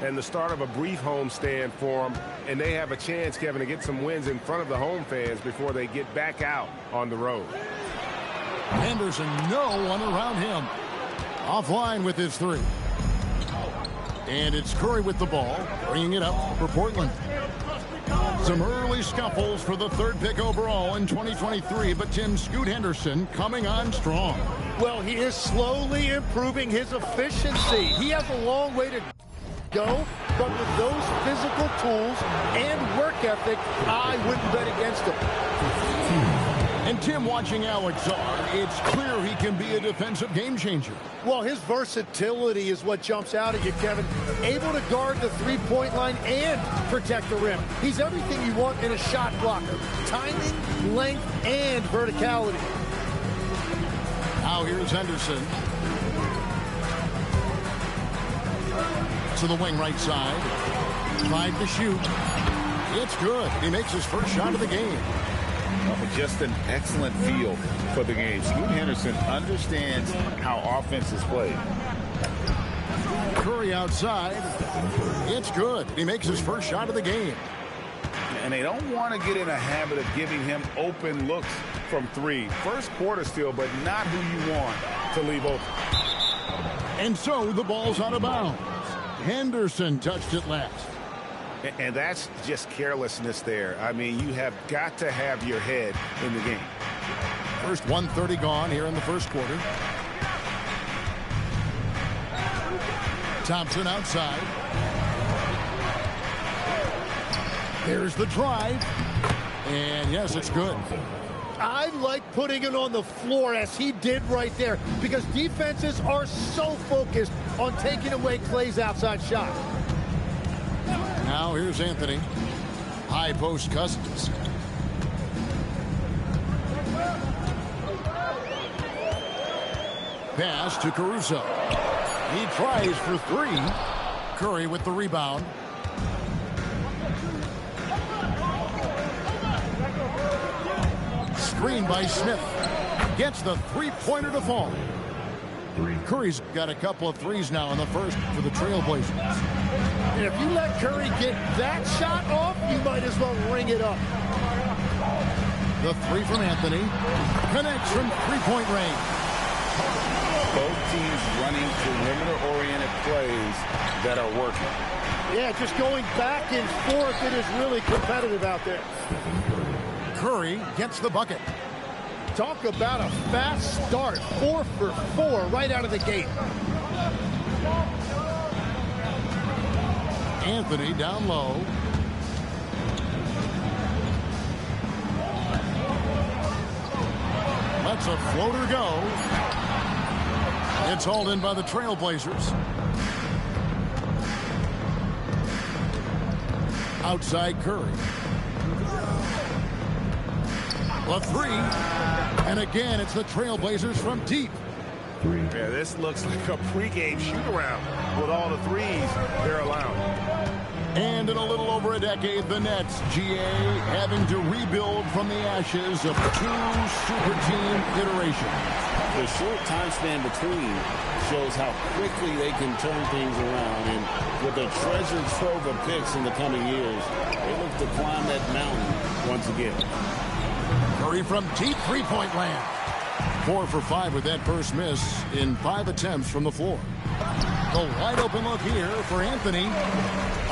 And the start of a brief homestand for them, and they have a chance, Kevin, to get some wins in front of the home fans before they get back out on the road. Henderson, no one around him. Offline with his three. And it's Curry with the ball, bringing it up for Portland. Some early scuffles for the third pick overall in 2023, but Tim Scoot Henderson coming on strong. Well, he is slowly improving his efficiency. He has a long way to go, but with those physical tools and work ethic, I wouldn't bet against him. And Tim, watching Alex on, it's clear he can be a defensive game changer. Well, his versatility is what jumps out at you, Kevin. Able to guard the three-point line and protect the rim. He's everything you want in a shot blocker. Timing, length, and verticality. Now here's Henderson. To the wing right side. Tried to shoot. It's good. He makes his first shot of the game. Just an excellent feel for the game. Scoot Henderson understands how offense is played. Curry outside. It's good. He makes his first shot of the game. And they don't want to get in a habit of giving him open looks from three. First quarter still, but not who you want to leave open. And so the ball's out of bounds. Henderson touched it last. And that's just carelessness there. I mean, you have got to have your head in the game. First 1:30 gone here in the first quarter. Thompson outside. There's the drive. And yes, it's good. I like putting it on the floor as he did right there because defenses are so focused on taking away Clay's outside shot. Now here's Anthony. High post Cousins. Pass to Caruso. He tries for three. Curry with the rebound. Screen by Smith. Gets the three-pointer to fall. Curry's got a couple of threes now in the first for the Trailblazers. If you let Curry get that shot off, you might as well ring it up. The three from Anthony. Connects from three-point range. Both teams running perimeter-oriented plays that are working. Yeah, just going back and forth, it is really competitive out there. Curry gets the bucket. Talk about a fast start. 4 for 4 right out of the gate. Anthony down low. Lets a floater go. It's hauled in by the Trailblazers. Outside Curry. A three. And again, it's the Trailblazers from deep. Yeah, this looks like a pregame shoot-around with all the threes they're allowing. And in a little over a decade, the Nets, GA, having to rebuild from the ashes of 2 super team iterations. The short time span between shows how quickly they can turn things around. And with a treasure trove of picks in the coming years, they look to climb that mountain once again. Curry from deep three-point land. 4 for 5 with that first miss in 5 attempts from the floor. The wide open look here for Anthony.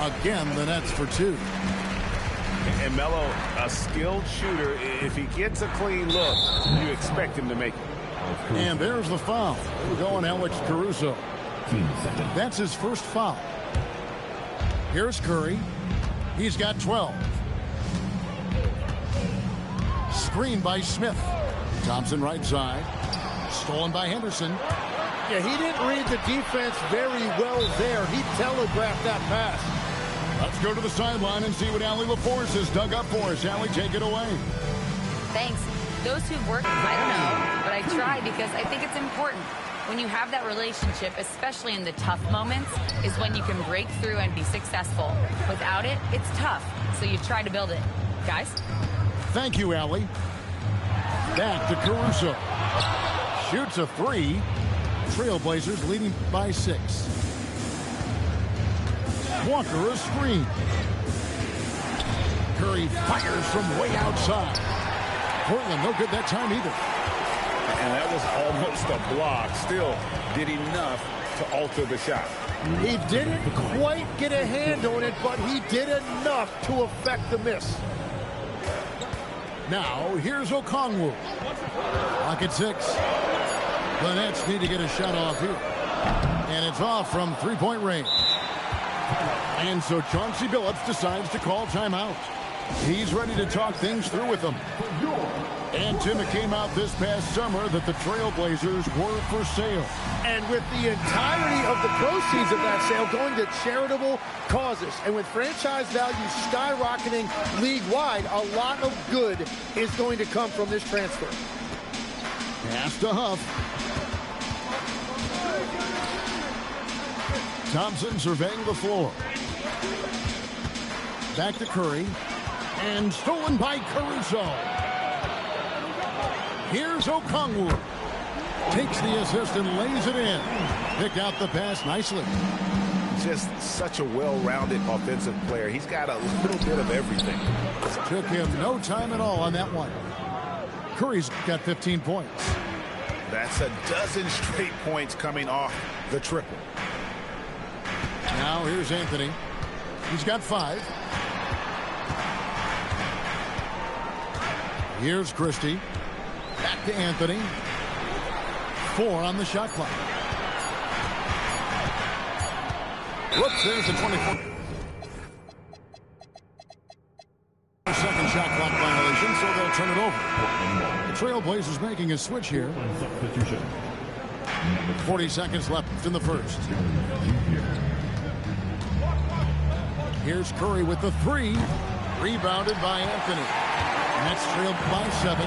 Again, the Nets for 2. And Melo, a skilled shooter. If he gets a clean look, you expect him to make it. And there's the foul. We're going Alex Caruso. That's his first foul. Here's Curry. He's got 12. Screen by Smith. Thompson right side. Stolen by Henderson. Yeah, he didn't read the defense very well there. He telegraphed that pass. Let's go to the sideline and see what Allie LaForce has dug up for us. Allie, take it away. Thanks. Those who've worked, I don't know, but I try because I think it's important. When you have that relationship, especially in the tough moments, is when you can break through and be successful. Without it, it's tough. So you try to build it. Guys? Thank you, Allie. Back to Caruso. Shoots a three. Trailblazers leading by 6. Walker a screen. Curry fires from way outside. Portland no good that time either. And that was almost a block. Still did enough to alter the shot. He didn't quite get a hand on it, but he did enough to affect the miss. Now, here's Okongwu. Lock at 6. The Nets need to get a shot off here. And it's off from three-point range. And so Chauncey Billups decides to call timeout. He's ready to talk things through with them. And Tim, it came out this past summer that the Trailblazers were for sale. And with the entirety of the proceeds of that sale going to charitable causes, and with franchise value skyrocketing league-wide, a lot of good is going to come from this transfer. Pass to Huff. Thompson surveying the floor. Back to Curry. And stolen by Caruso. Here's Okongwu. Takes the assist and lays it in. Pick out the pass nicely. Just such a well-rounded offensive player. He's got a little bit of everything. Took him no time at all on that one. Curry's got 15 points. That's a dozen straight points coming off the triple. Now here's Anthony. He's got 5. Here's Christie. Back to Anthony. 4 on the shot clock. Whoops, there's the 24. Second shot clock violation, so they'll turn it over. The Trailblazers making a switch here. 40 seconds left in the first. Here's Curry with the 3. Rebounded by Anthony. Nets trailed by 7.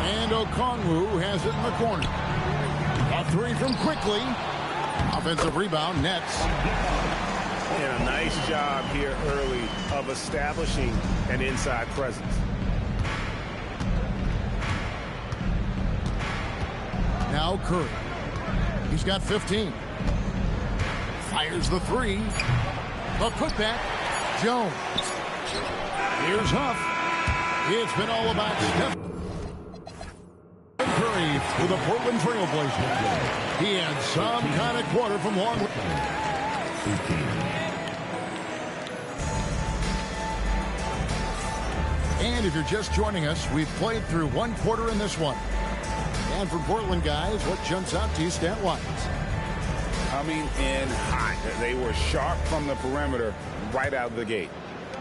And Okongwu has it in the corner. A 3 from Quickly. Offensive rebound, Nets. And a nice job here early of establishing an inside presence. Now Curry. He's got 15. Fires the 3. The putback, Jones. Here's Huff. It's been all about Steph Curry for the Portland Trailblazers. He had some kind of quarter from long. And if you're just joining us, we've played through 1 quarter in this one. And for Portland guys, what jumps out to you stat-wise? Coming in hot. They were sharp from the perimeter right out of the gate.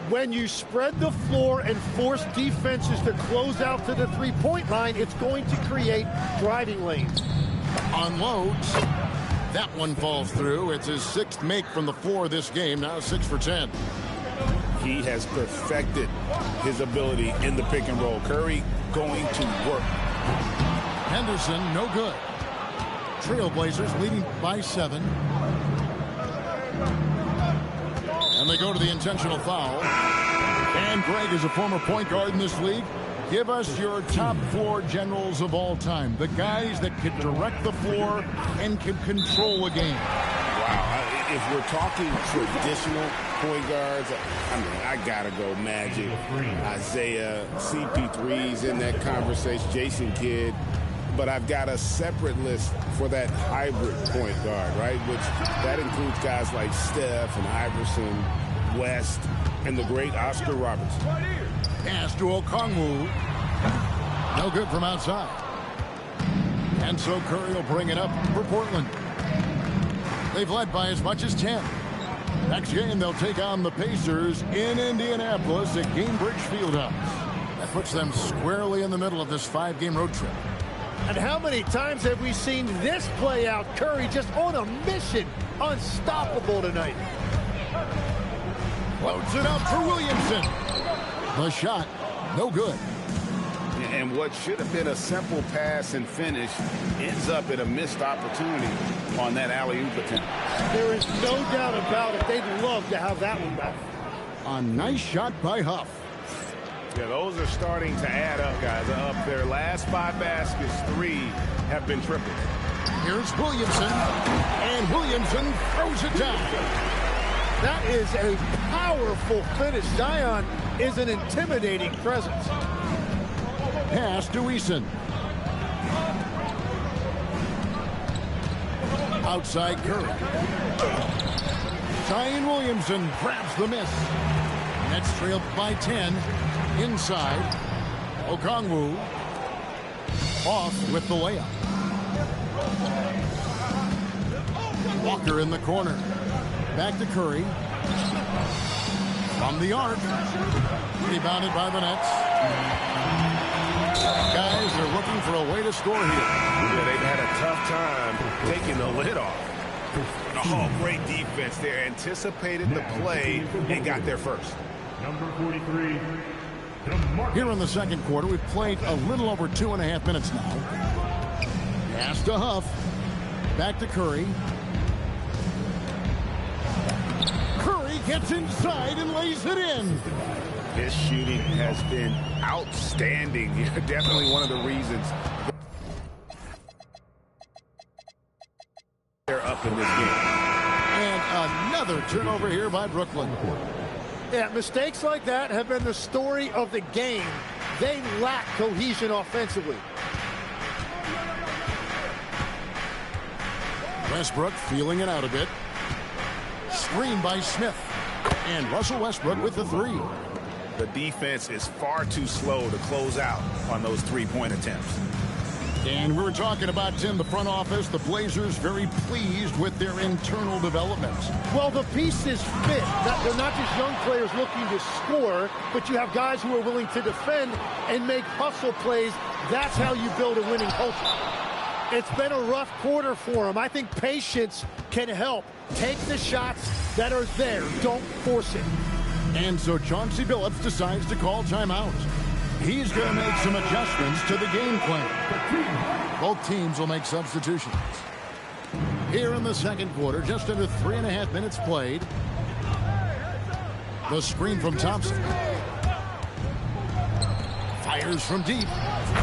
When you spread the floor and force defenses to close out to the three-point line, it's going to create driving lanes. Unloads. That one falls through. It's his 6th make from the floor this game. Now 6 for 10. He has perfected his ability in the pick and roll. Curry going to work. Henderson, no good. Trailblazers leading by 7. And they go to the intentional foul. And Greg is a former point guard in this league. Give us your top 4 generals of all time. The guys that can direct the floor and can control a game. Wow. If we're talking traditional point guards, I mean, I got to go Magic, Isaiah, CP3's in that conversation, Jason Kidd. But I've got a separate list for that hybrid point guard, right? Which that includes guys like Steph and Iverson, West, and the great Oscar Robertson. Pass to Okongwu. No good from outside. And so Curry will bring it up for Portland. They've led by as much as 10. Next game, they'll take on the Pacers in Indianapolis at Gainbridge Fieldhouse. That puts them squarely in the middle of this 5-game road trip. And how many times have we seen this play out? Curry just on a mission. Unstoppable tonight. Floats it up for Williamson. The shot, no good. And what should have been a simple pass and finish ends up in a missed opportunity on that alley-oop attempt. There is no doubt about it. They'd love to have that one back. A nice shot by Huff. Yeah, those are starting to add up, guys. Up their last 5 baskets, 3 have been triples. Here's Williamson, and Williamson throws it down. That is a powerful finish. Zion is an intimidating presence. Pass to Eason. Outside Curry. Zion Williamson grabs the miss. Nets trailed by 10. Inside. Okongwu. Off with the layup. Walker in the corner. Back to Curry. From the arc. Rebounded by the Nets. Guys are looking for a way to score here. Yeah, they've had a tough time taking the lid off. Oh, great defense there. Anticipated the play and got there first. Number 43. Here in the second quarter, we've played a little over 2.5 minutes now. Pass to Huff. Back to Curry. Curry gets inside and lays it in. His shooting has been outstanding. Definitely one of the reasons they're up in this game. And another turnover here by Brooklyn. Yeah, mistakes like that have been the story of the game. They lack cohesion offensively. Westbrook feeling it out a bit. Screen by Smith. And Russell Westbrook with the three. The defense is far too slow to close out on those three-point attempts. And we were talking about, Tim, the front office, the Blazers very pleased with their internal development. Well, the pieces fit. They're not just young players looking to score, but you have guys who are willing to defend and make hustle plays. That's how you build a winning culture. It's been a rough quarter for them. I think patience can help. Take the shots that are there. Don't force it. And so Chauncey Billups decides to call timeout. He's going to make some adjustments to the game plan. Both teams will make substitutions. Here in the second quarter, just under 3.5 minutes played. The screen from Thompson. Fires from deep.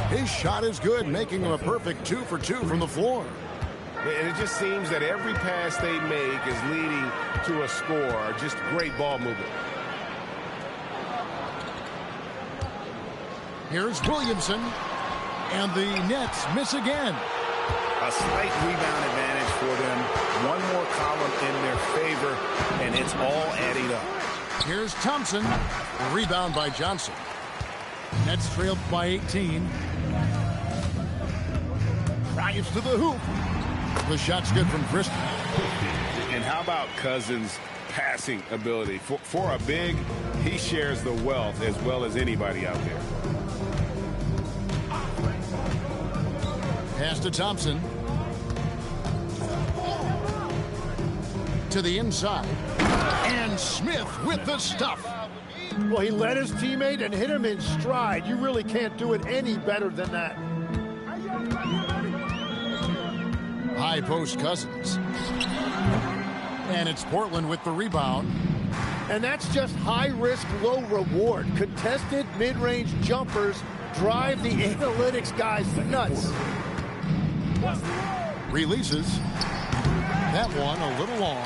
His shot is good, making him a perfect 2 for 2 from the floor. And it just seems that every pass they make is leading to a score. Just great ball movement. Here's Williamson, and the Nets miss again. A slight rebound advantage for them. One more column in their favor, and it's all adding up. Here's Thompson. Rebound by Johnson. Nets trailed by 18. Drives to the hoop. The shot's good from Christie. And how about Cousins' passing ability? For a big, he shares the wealth as well as anybody out there. Pass to Thompson. To the inside. And Smith with the stuff. Well, he led his teammate and hit him in stride. You really can't do it any better than that. High post Cousins. And it's Portland with the rebound. And that's just high risk, low reward. Contested mid-range jumpers drive the analytics guys nuts. Releases. That one a little long.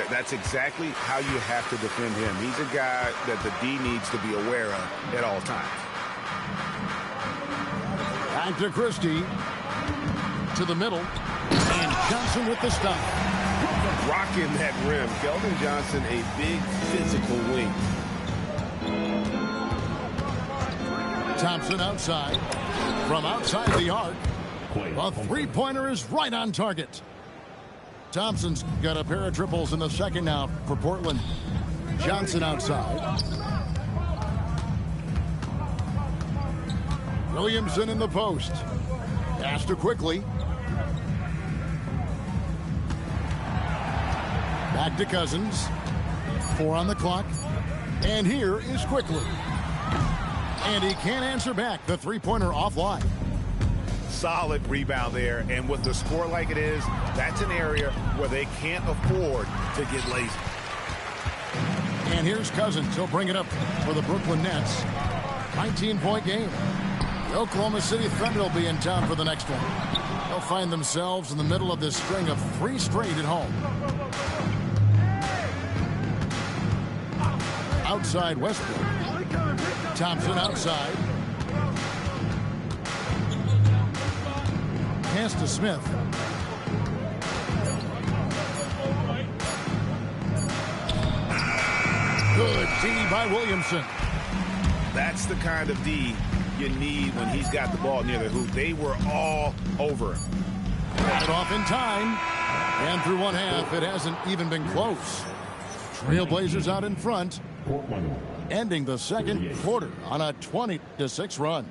That's exactly how you have to defend him. He's a guy that the D needs to be aware of at all times. Back to Christie. To the middle. And Johnson with the stop. Rocking that rim. Keldon Johnson, a big physical wing. Thompson outside. From outside the arc. A three-pointer is right on target. Thompson's got a pair of triples in the second now for Portland. Johnson outside. Williamson in the post. Pass to Quickly. Back to Cousins. 4 on the clock. And here is Quickly. And he can't answer back. The three-pointer offline. Solid rebound there, and with the score like it is, that's an area where they can't afford to get lazy. And here's Cousins. He'll bring it up for the Brooklyn Nets. 19-point game. The Oklahoma City Thunder will be in town for the next one. They'll find themselves in the middle of this string of 3 straight at home. Outside Westbrook. Thompson outside. Pass to Smith. Good D by Williamson. That's the kind of D you need when he's got the ball near the hoop. They were all over him. Got it off in time. And through one half, it hasn't even been close. Trailblazers out in front, ending the second quarter on a 20-6 run.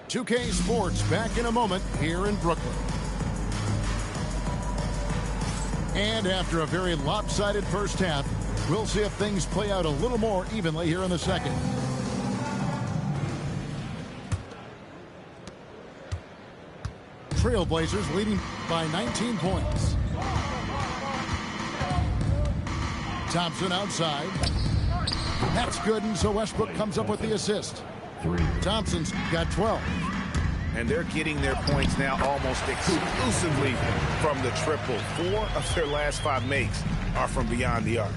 2K Sports back in a moment here in Brooklyn. And after a very lopsided first half, we'll see if things play out a little more evenly here in the second. Trailblazers leading by 19 points. Thompson outside. That's good, and so Westbrook comes up with the assist. Thompson's got 12. And they're getting their points now almost exclusively from the triple. 4 of their last 5 makes are from beyond the arc.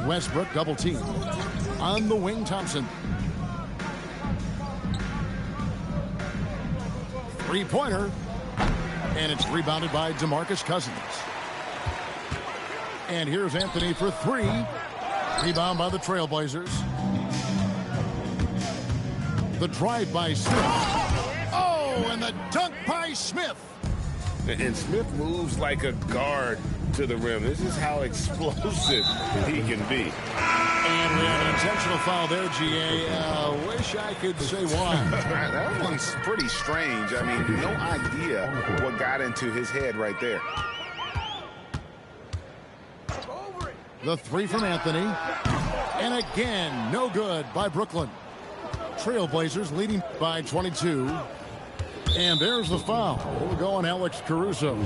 Westbrook double team. On the wing, Thompson. Three-pointer. And it's rebounded by DeMarcus Cousins. And here's Anthony for 3. Rebound by the Trailblazers. The drive by Smith. Oh, and the dunk by Smith. And Smith moves like a guard to the rim. This is how explosive he can be. And we have an intentional foul there, GA. Wish I could say why. That one's pretty strange. I mean, no idea what got into his head right there. The 3 from Anthony. And again, no good by Brooklyn. Trailblazers leading by 22. And there's the foul. It'll go on Alex Caruso.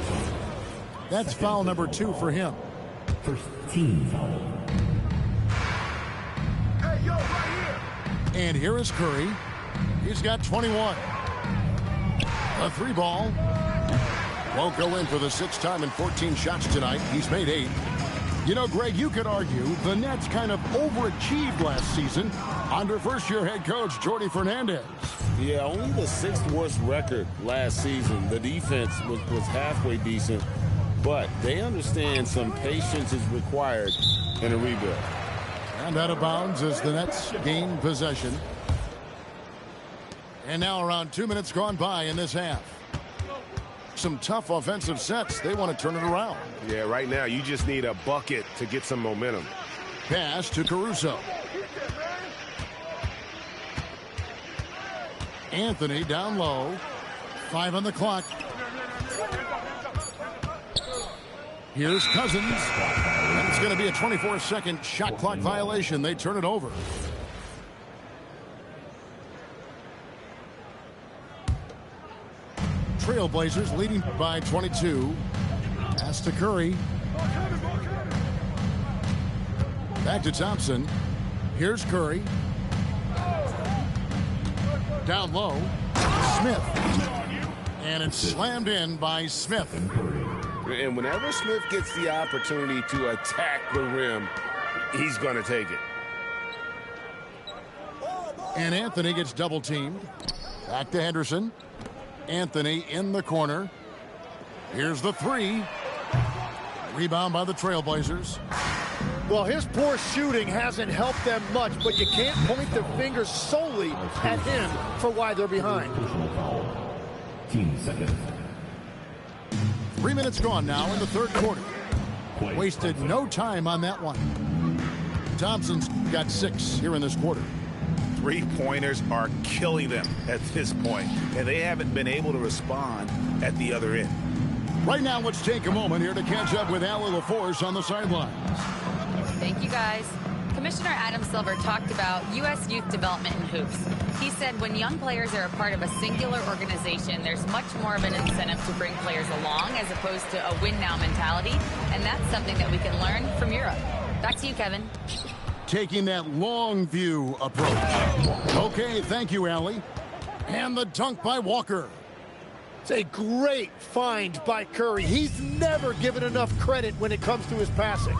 That's foul number 2 for him. First team foul. And here is Curry. He's got 21. A 3 ball. Won't go in for the 6th time in 14 shots tonight. He's made 8. You know, Greg, you could argue the Nets kind of overachieved last season under first-year head coach Jordy Fernandez. Yeah, only the 6th worst record last season. The defense was halfway decent, but they understand some patience is required in a rebuild. And out of bounds as the Nets gain possession. And now around 2 minutes gone by in this half. Some tough offensive sets. They want to turn it around. Yeah, right now you just need a bucket to get some momentum. Pass to Caruso. Anthony down low. 5 on the clock. Here's Cousins. And it's going to be a 24-second shot clock violation. They turn it over. Trailblazers leading by 22. Pass to Curry. Back to Thompson. Here's Curry. Down low. Smith. And it's slammed in by Smith. And whenever Smith gets the opportunity to attack the rim, he's going to take it. And Anthony gets double teamed. Back to Henderson. Anthony in the corner. Here's the 3. Rebound by the Trailblazers. Well, his poor shooting hasn't helped them much, but you can't point the finger solely at him for why they're behind. Team second. 3 minutes gone now in the third quarter. Wasted no time on that one. Thompson's got 6 here in this quarter. 3-pointers are killing them at this point, and they haven't been able to respond at the other end. Right now, let's take a moment here to catch up with Allie LaForce on the sidelines. Thank you, guys. Commissioner Adam Silver talked about U.S. youth development in hoops. He said when young players are a part of a singular organization, there's much more of an incentive to bring players along as opposed to a win-now mentality, and that's something that we can learn from Europe. Back to you, Kevin. Taking that long view approach. Okay, thank you, Allie. And the dunk by Walker. It's a great find by Curry. He's never given enough credit when it comes to his passing.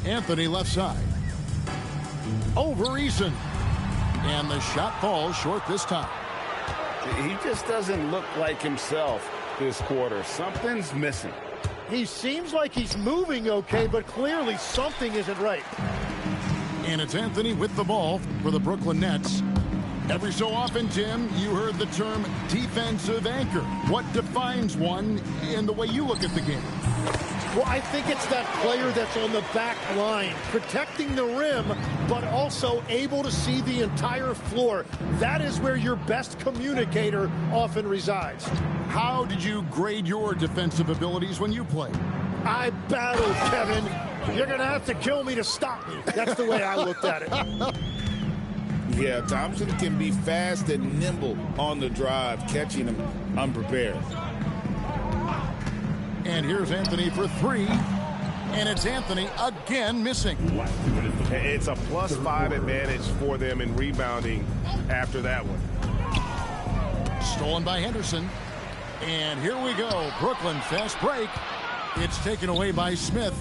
Anthony left side. Over Eason. And the shot falls short this time. He just doesn't look like himself this quarter. Something's missing. He seems like he's moving okay, but clearly something isn't right. And it's Anthony with the ball for the Brooklyn Nets. Every so often, Tim, you heard the term defensive anchor. What defines one in the way you look at the game? Well, I think it's that player that's on the back line, protecting the rim, but also able to see the entire floor. That is where your best communicator often resides. How did you grade your defensive abilities when you played? I battled, Kevin. You're going to have to kill me to stop me. That's the way I looked at it. Yeah, Thompson can be fast and nimble on the drive, catching him unprepared. And here's Anthony for three. And it's Anthony again missing. It's a +5 advantage for them in rebounding after that one. Stolen by Henderson. And here we go. Brooklyn fast break. It's taken away by Smith.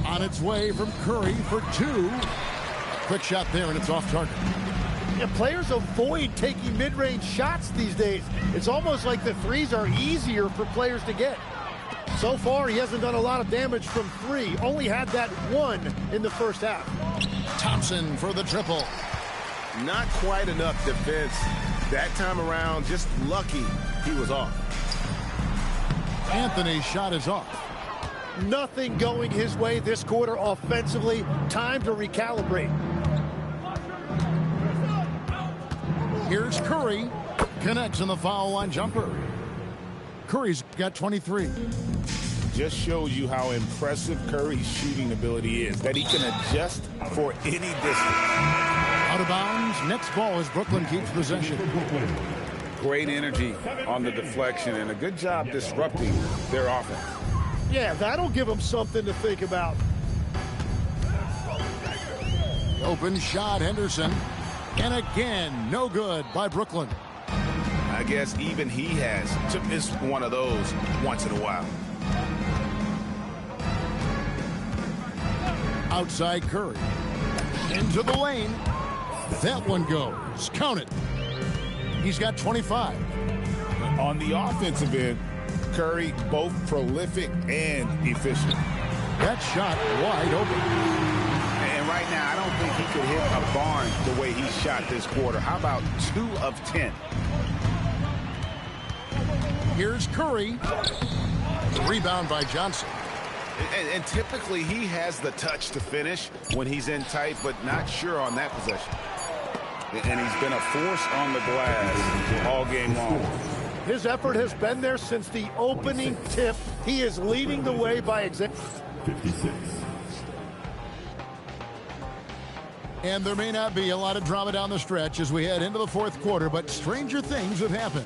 On its way from Curry for two. Quick shot there, and it's off target. Yeah, players avoid taking mid-range shots these days. It's almost like the threes are easier for players to get. So far, he hasn't done a lot of damage from three. Only had that one in the first half. Thompson for the triple. Not quite enough defense that time around. Just lucky he was off. Anthony's shot is off. Nothing going his way this quarter offensively. Time to recalibrate. Here's Curry. Connects on the foul line jumper. Curry's got 23. Just shows you how impressive Curry's shooting ability is, that he can adjust for any distance. Out of bounds. Next ball as Brooklyn keeps possession. Great energy on the deflection and a good job disrupting their offense. Yeah, that'll give them something to think about. Open shot, Henderson. And again, no good by Brooklyn. I guess even he has to miss one of those once in a while. Outside Curry. Into the lane. That one goes. Count it. He's got 25. On the offensive end, Curry both prolific and efficient. That shot wide open. And right now, I don't think he could hit a barn the way he shot this quarter. How about 2 of 10? Here's Curry. The rebound by Johnson. And typically, he has the touch to finish when he's in tight, but not sure on that possession. And he's been a force on the glass all game long. His effort has been there since the opening tip. He is leading the way by example. 56. And there may not be a lot of drama down the stretch as we head into the fourth quarter, but stranger things have happened.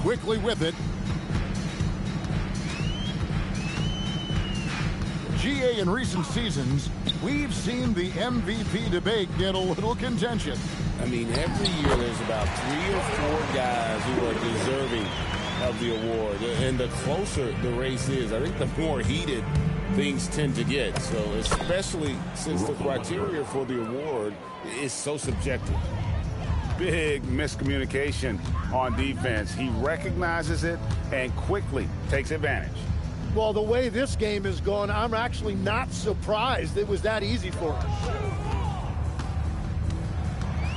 Quickly with it. GA in recent seasons, we've seen the MVP debate get a little contentious. I mean, every year there's about 3 or 4 guys who are deserving of the award. And the closer the race is, I think the more heated things tend to get. So especially since the criteria for the award is so subjective. Big miscommunication on defense. He recognizes it and quickly takes advantage. Well, the way this game has gone, I'm actually not surprised it was that easy for him.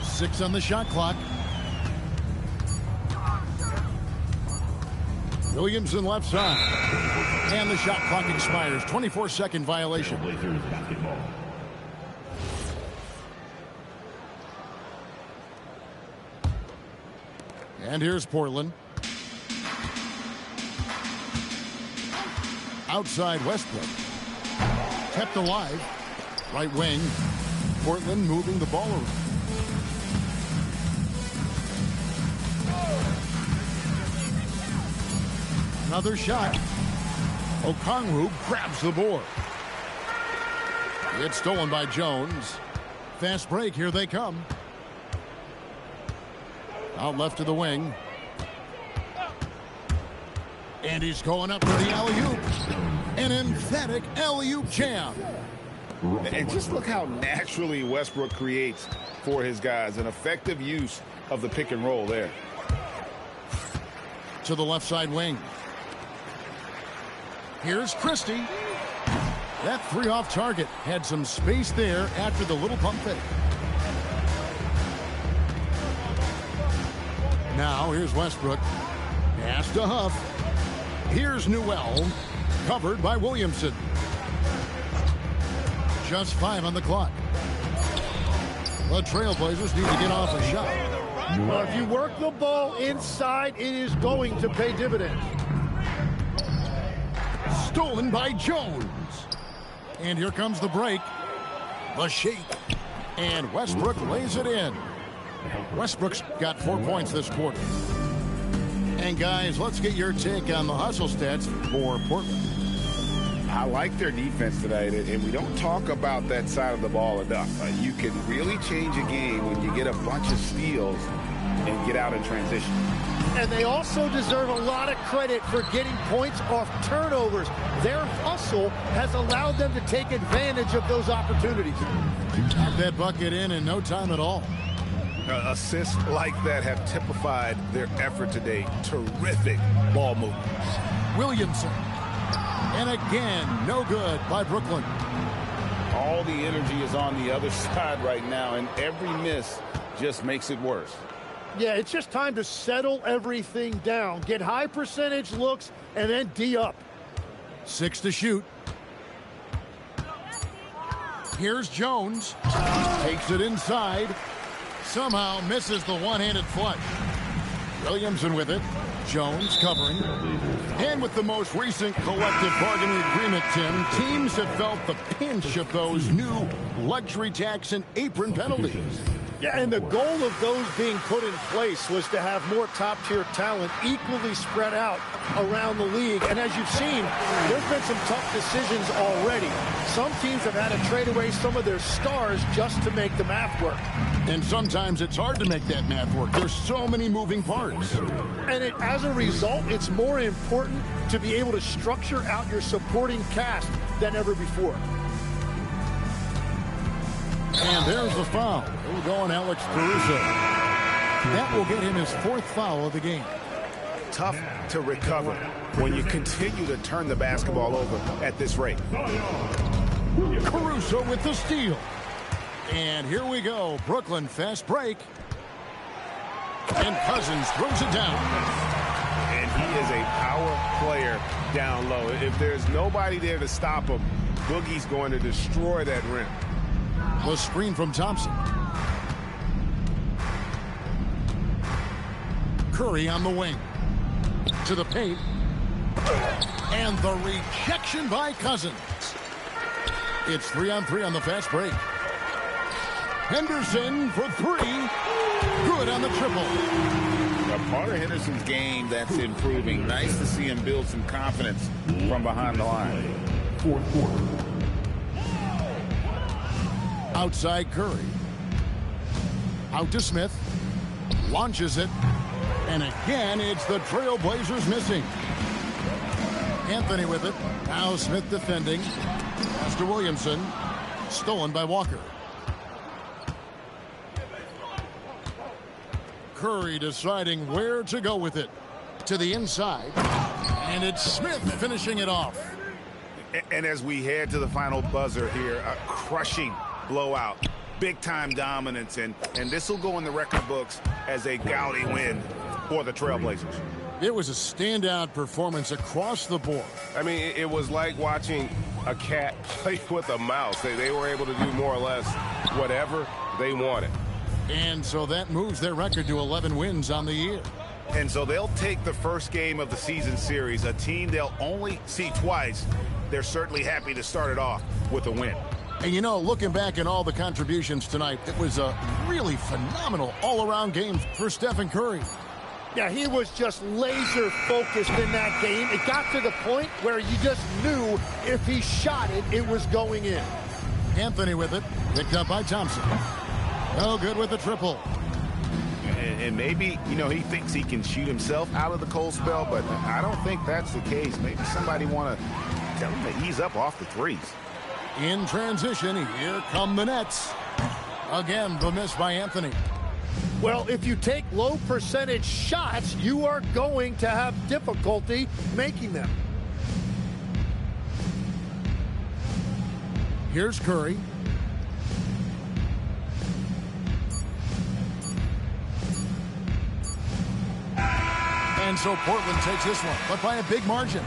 6 on the shot clock. Williamson left side. And the shot clock expires. 24-second violation. Blazers basketball. And here's Portland. Outside Westbrook. Kept alive. Right wing. Portland moving the ball around. Another shot. Okongwu grabs the board. It's stolen by Jones. Fast break, here they come. Out left to the wing. And he's going up for the alley-oop. An emphatic alley-oop jam. And just look how naturally Westbrook creates for his guys. An effective use of the pick and roll there. To the left side wing. Here's Christie. That three off target had some space there after the little pump fake. Now here's Westbrook. Pass to Huff. Here's Newell. Covered by Williamson. Just 5 on the clock. The Trailblazers need to get off a shot. Well, if you work the ball inside, it is going to pay dividends. Stolen by Jones. And here comes the break. The shake. And Westbrook lays it in. Westbrook's got 4 points this quarter. And guys, let's get your take on the hustle stats for Portland. I like their defense tonight, and we don't talk about that side of the ball enough. You can really change a game when you get a bunch of steals and get out in transition. And they also deserve a lot of credit for getting points off turnovers. Their hustle has allowed them to take advantage of those opportunities. Got that bucket in no time at all. Assists like that have typified their effort today. Terrific ball movement. Williamson. And again, no good by Brooklyn. All the energy is on the other side right now, and every miss just makes it worse. Yeah, it's just time to settle everything down. Get high percentage looks and then D up. 6 to shoot. Here's Jones. Takes it inside. Somehow misses the one-handed flush. Williamson with it. Jones covering. And with the most recent collective bargaining agreement, Tim, teams have felt the pinch of those new luxury tax and apron penalties. Yeah, and the goal of those being put in place was to have more top-tier talent equally spread out around the league. And as you've seen, there's been some tough decisions already. Some teams have had to trade away some of their stars just to make the math work. And sometimes it's hard to make that math work. There's so many moving parts. And as a result, it's more important to be able to structure out your supporting cast than ever before. And there's the foul. It'll go on Alex Caruso. That will get him his 4th foul of the game. Tough to recover when you continue to turn the basketball over at this rate. Caruso with the steal. And here we go. Brooklyn fast break. And Cousins throws it down. And he is a power player down low. If there's nobody there to stop him, Boogie's going to destroy that rim. The screen from Thompson. Curry on the wing. To the paint. And the rejection by Cousins. It's 3-on-3 on the fast break. Henderson for 3. Good on the triple. A part of Henderson's game that's improving. Nice to see him build some confidence from behind the line. 4th quarter. Outside Curry. Out to Smith. Launches it. And again, it's the Trailblazers missing. Anthony with it. Now Smith defending. Pass to Williamson. Stolen by Walker. Curry deciding where to go with it. To the inside. And it's Smith finishing it off. And as we head to the final buzzer here, a crushing blowout, big-time dominance, and this will go in the record books as a gaudy win for the Trailblazers. It was a standout performance across the board. I mean, it was like watching a cat play with a mouse. They were able to do more or less whatever they wanted. And so that moves their record to 11 wins on the year. And so they'll take the first game of the season series, a team they'll only see twice. They're certainly happy to start it off with a win. And you know, looking back at all the contributions tonight, it was a really phenomenal all-around game for Stephen Curry. Yeah, he was just laser focused in that game. It got to the point where you just knew if he shot it, it was going in. Anthony with it, picked up by Thompson. No good with the triple. And maybe, you know, he thinks he can shoot himself out of the cold spell, but I don't think that's the case. Maybe somebody want to tell him to ease up off the threes. In transition, here come the Nets. Again, the miss by Anthony. Well, if you take low percentage shots, you are going to have difficulty making them. Here's Curry. And so Portland takes this one, but by a big margin.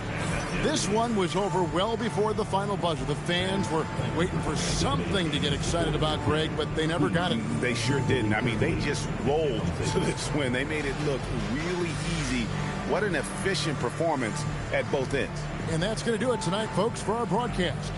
This one was over well before the final buzzer. The fans were waiting for something to get excited about, Greg, but they never got it. They sure didn't. I mean, they just rolled to this win. They made it look really easy. What an efficient performance at both ends. And that's going to do it tonight, folks, for our broadcast.